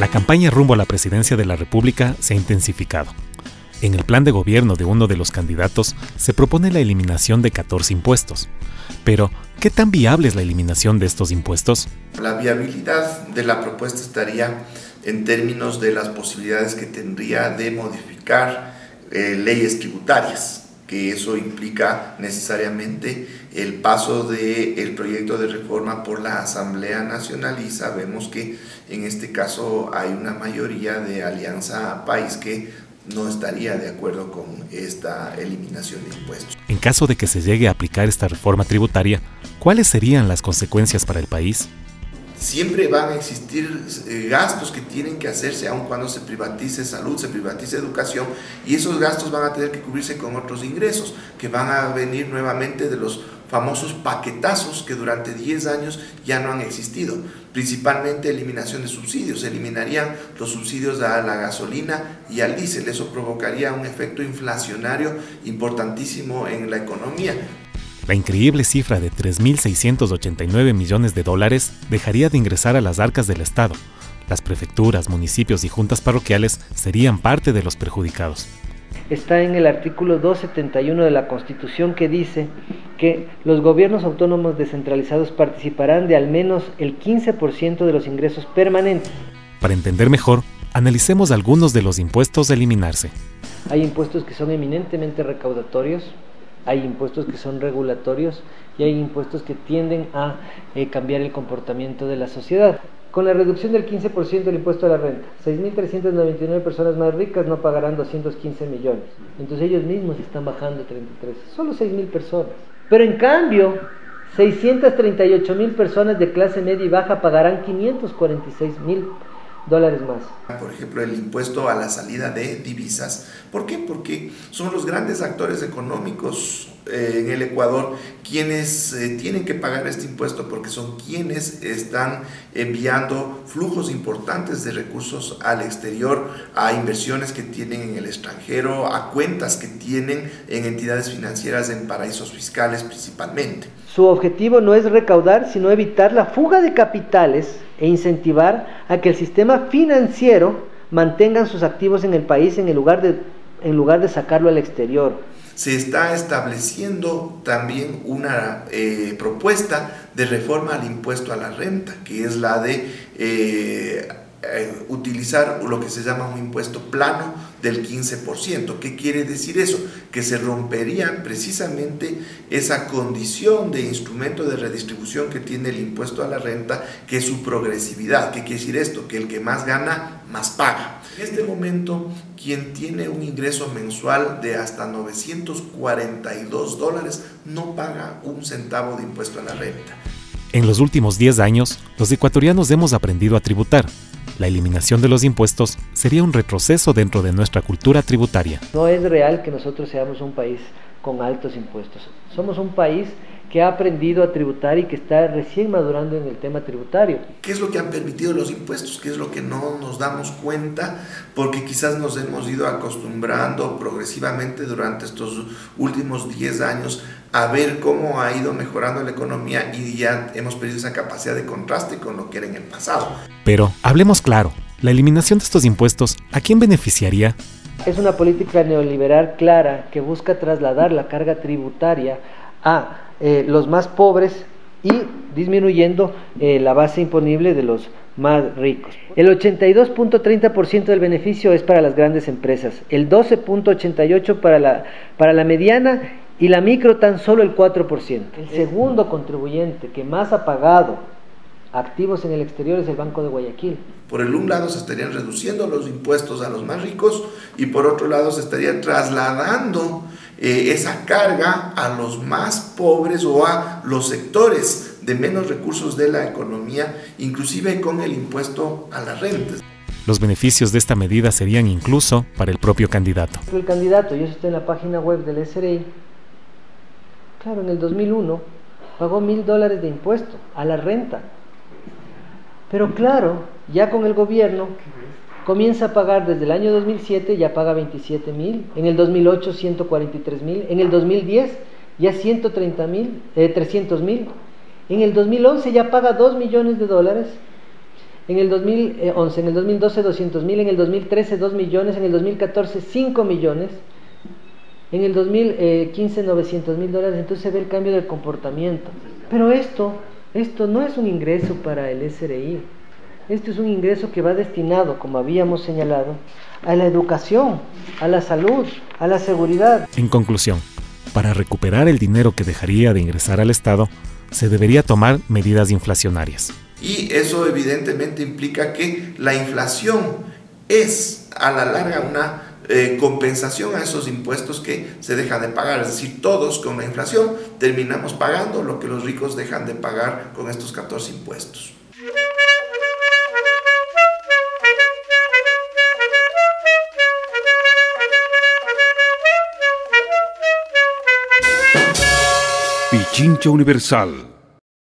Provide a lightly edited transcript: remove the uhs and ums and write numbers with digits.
La campaña rumbo a la presidencia de la República se ha intensificado. En el plan de gobierno de uno de los candidatos se propone la eliminación de 14 impuestos. Pero, ¿qué tan viable es la eliminación de estos impuestos? La viabilidad de la propuesta estaría en términos de las posibilidades que tendría de modificar leyes tributarias, que eso implica necesariamente el paso del proyecto de reforma por la Asamblea Nacional, y sabemos que en este caso hay una mayoría de Alianza País que no estaría de acuerdo con esta eliminación de impuestos. En caso de que se llegue a aplicar esta reforma tributaria, ¿cuáles serían las consecuencias para el país? Siempre van a existir gastos que tienen que hacerse aun cuando se privatice salud, se privatice educación, y esos gastos van a tener que cubrirse con otros ingresos que van a venir nuevamente de los famosos paquetazos que durante 10 años ya no han existido, principalmente eliminación de subsidios. Se eliminarían los subsidios a la gasolina y al diésel. Eso provocaría un efecto inflacionario importantísimo en la economía. La increíble cifra de $3.689 millones dejaría de ingresar a las arcas del Estado. Las prefecturas, municipios y juntas parroquiales serían parte de los perjudicados. Está en el artículo 271 de la Constitución, que dice que los gobiernos autónomos descentralizados participarán de al menos el 15% de los ingresos permanentes. Para entender mejor, analicemos algunos de los impuestos a eliminarse. Hay impuestos que son eminentemente recaudatorios, hay impuestos que son regulatorios y hay impuestos que tienden a cambiar el comportamiento de la sociedad. Con la reducción del 15% del impuesto a la renta, 6.399 personas más ricas no pagarán 215 millones. Entonces ellos mismos están bajando 33, solo 6.000 personas. Pero en cambio, 638.000 personas de clase media y baja pagarán $546.000 más. Por ejemplo, el impuesto a la salida de divisas. ¿Por qué? Porque son los grandes actores económicos en el Ecuador quienes tienen que pagar este impuesto, porque son quienes están enviando flujos importantes de recursos al exterior, a inversiones que tienen en el extranjero, a cuentas que tienen en entidades financieras en paraísos fiscales principalmente. Su objetivo no es recaudar, sino evitar la fuga de capitales e incentivar a que el sistema financiero mantenga sus activos en el país en lugar de sacarlo al exterior. Se está estableciendo también una propuesta de reforma al impuesto a la renta, que es la de utilizar lo que se llama un impuesto plano del 15%. ¿Qué quiere decir eso? Que se rompería precisamente esa condición de instrumento de redistribución que tiene el impuesto a la renta, que es su progresividad. ¿Qué quiere decir esto? Que el que más gana, más paga. En este momento, quien tiene un ingreso mensual de hasta $942 no paga un centavo de impuesto a la renta. En los últimos 10 años, los ecuatorianos hemos aprendido a tributar. La eliminación de los impuestos sería un retroceso dentro de nuestra cultura tributaria. No es real que nosotros seamos un país con altos impuestos. Somos un país que ha aprendido a tributar y que está recién madurando en el tema tributario. ¿Qué es lo que han permitido los impuestos? ¿Qué es lo que no nos damos cuenta? Porque quizás nos hemos ido acostumbrando progresivamente durante estos últimos 10 años a ver cómo ha ido mejorando la economía, y ya hemos perdido esa capacidad de contraste con lo que era en el pasado. Pero, hablemos claro, la eliminación de estos impuestos, ¿a quién beneficiaría? Es una política neoliberal clara que busca trasladar la carga tributaria a los más pobres y disminuyendo la base imponible de los más ricos. El 82.30% del beneficio es para las grandes empresas, el 12.88% para la mediana y la micro tan solo el 4%. El segundo contribuyente que más ha pagado activos en el exterior es el Banco de Guayaquil. Por el un lado se estarían reduciendo los impuestos a los más ricos y por otro lado se estaría trasladando esa carga a los más pobres o a los sectores de menos recursos de la economía, inclusive con el impuesto a las rentas. Los beneficios de esta medida serían incluso para el propio candidato. El candidato, y eso está en la página web del SRI, claro, en el 2001 pagó $1.000 de impuesto a la renta. Pero claro, ya con el gobierno comienza a pagar desde el año 2007, ya paga 27.000, en el 2008 143.000, en el 2010 ya 300.000, en el 2011 ya paga $2 millones, En el 2011, en el 2012, 200.000, en el 2013, 2 millones, en el 2014, 5 millones, en el 2015, $900.000. Entonces se ve el cambio del comportamiento. Pero esto no es un ingreso para el SRI. Esto es un ingreso que va destinado, como habíamos señalado, a la educación, a la salud, a la seguridad. En conclusión, para recuperar el dinero que dejaría de ingresar al Estado, se debería tomar medidas inflacionarias. Y eso evidentemente implica que la inflación es a la larga una compensación a esos impuestos que se dejan de pagar. Es decir, todos con la inflación terminamos pagando lo que los ricos dejan de pagar con estos 14 impuestos. Pichincha Universal.